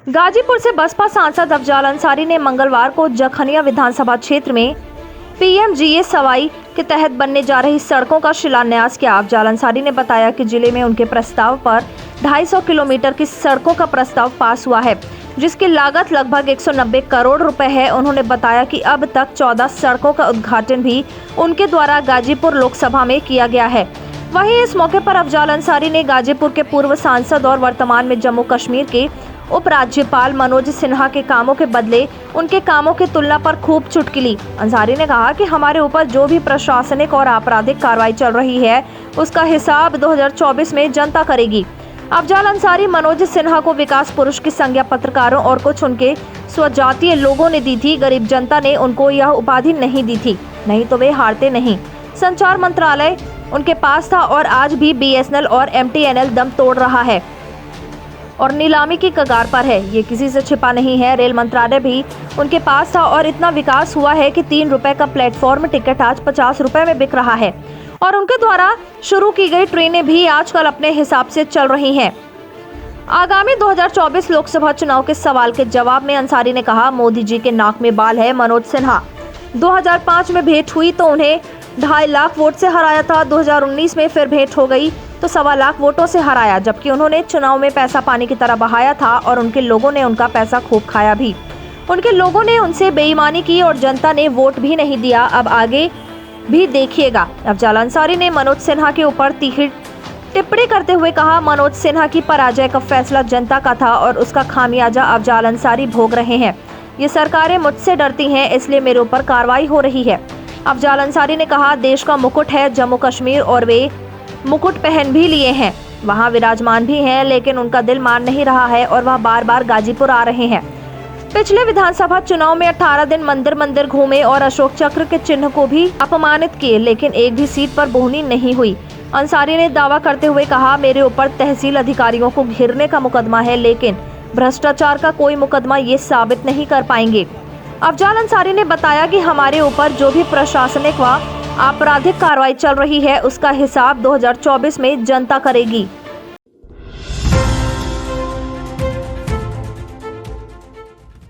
गाजीपुर से बसपा सांसद अफजाल अंसारी ने मंगलवार को जखनिया विधानसभा क्षेत्र में पीएमजीए सवाई के तहत बनने जा रही सड़कों का शिलान्यास किया। अफजाल अंसारी ने बताया कि जिले में उनके प्रस्ताव पर 250 किलोमीटर की सड़कों का प्रस्ताव पास हुआ है, जिसकी लागत लगभग 190 करोड़ रुपए है। उन्होंने बताया कि अब तक 14 सड़कों का उद्घाटन भी उनके द्वारा गाजीपुर लोकसभा में किया गया है। वहीं इस मौके पर अफजाल अंसारी ने गाजीपुर के पूर्व सांसद और वर्तमान में जम्मू कश्मीर के उपराज्यपाल मनोज सिन्हा के कामों के बदले उनके कामों की तुलना पर खूब चुटकी ली। अंसारी ने कहा कि हमारे ऊपर जो भी प्रशासनिक और आपराधिक कार्रवाई चल रही है, उसका हिसाब 2024 में जनता करेगी। अफजाल अंसारी मनोज सिन्हा को विकास पुरुष की संज्ञा पत्रकारों और कुछ उनके स्वजातीय लोगों ने दी थी। गरीब जनता ने उनको यह उपाधि नहीं दी थी, नहीं तो वे हारते नहीं। संचार मंत्रालय उनके पास था और आज भी बीएसएनएल और एमटीएनएल दम तोड़ रहा है और नीलामी की कगार पर है। ये किसी से छिपा नहीं है। रेल मंत्रालय भी उनके पास था और इतना विकास हुआ है कि 3 रुपए का प्लेटफॉर्म टिकट आज 50 रुपए में बिक रहा है और उनके द्वारा शुरू की गई ट्रेनें भी आजकल अपने हिसाब से चल रही हैं। आगामी 2024 लोकसभा चुनाव के सवाल के जवाब में अंसारी ने कहा, मोदी जी के नाक में बाल है। मनोज सिन्हा 2005 में भेंट हुई तो उन्हें 2.5 लाख वोट से हराया था। 2019 में फिर भेंट हो गई तो 1.25 लाख वोटों से हराया, जबकि उन्होंने चुनाव में पैसा पानी की तरह बहाया था और उनके लोगों ने उनका पैसा खूब खाया भी। उनके लोगों ने उनसे बेईमानी की और जनता ने वोट भी नहीं दिया। अब आगे भी देखिएगा। अफजाल अंसारी ने मनोज सिन्हा के ऊपर तीखी टिप्पणी करते हुए कहा, मनोज सिन्हा की पराजय का फैसला जनता का था और उसका खामियाजा अफजाल अंसारी भोग रहे हैं। ये सरकारें मुझसे डरती हैं, इसलिए मेरे ऊपर कार्रवाई हो रही है। अफजाल अंसारी ने कहा, देश का मुकुट है जम्मू कश्मीर और वे मुकुट पहन भी लिए हैं, वहां विराजमान भी हैं, लेकिन उनका दिल मान नहीं रहा है और वह बार बार गाजीपुर आ रहे हैं। पिछले विधानसभा चुनाव में 18 दिन मंदिर मंदिर घूमे और अशोक चक्र के चिन्ह को भी अपमानित किए, लेकिन एक भी सीट पर बोहनी नहीं हुई। अंसारी ने दावा करते हुए कहा, मेरे ऊपर तहसील अधिकारियों को घेरने का मुकदमा है, लेकिन भ्रष्टाचार का कोई मुकदमा ये साबित नहीं कर पाएंगे। अफजाल अंसारी ने बताया कि हमारे ऊपर जो भी प्रशासनिक व आपराधिक कार्रवाई चल रही है, उसका हिसाब 2024 में जनता करेगी।